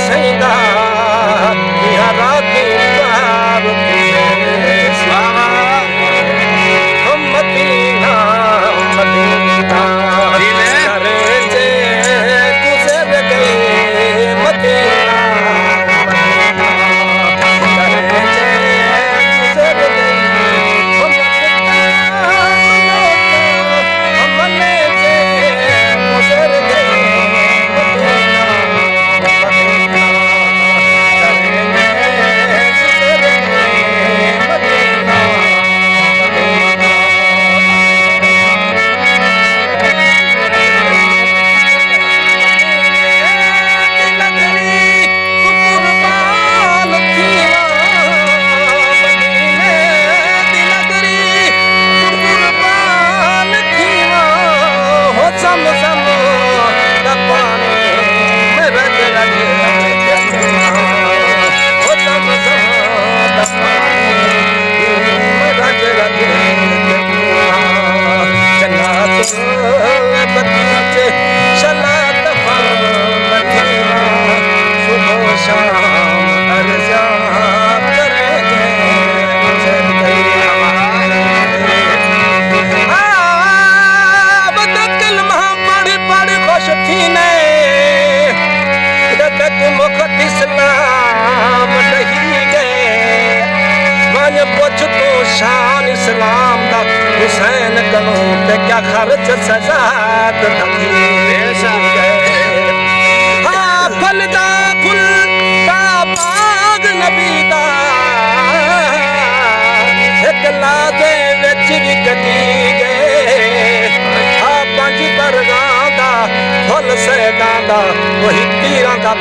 सैदा यारा की बाब मदीना मदीना करे जे गुजर गए मदीना करे जे गुजर शान इस्लाम दा हुसैन कनो ते क्या खर्च सजात हाँ फलदा फुल दा बाग नबी दा एक लादे विच भी कटी गए हाँ पंज बरगां दा फुल सैदा दा वही तीरां दा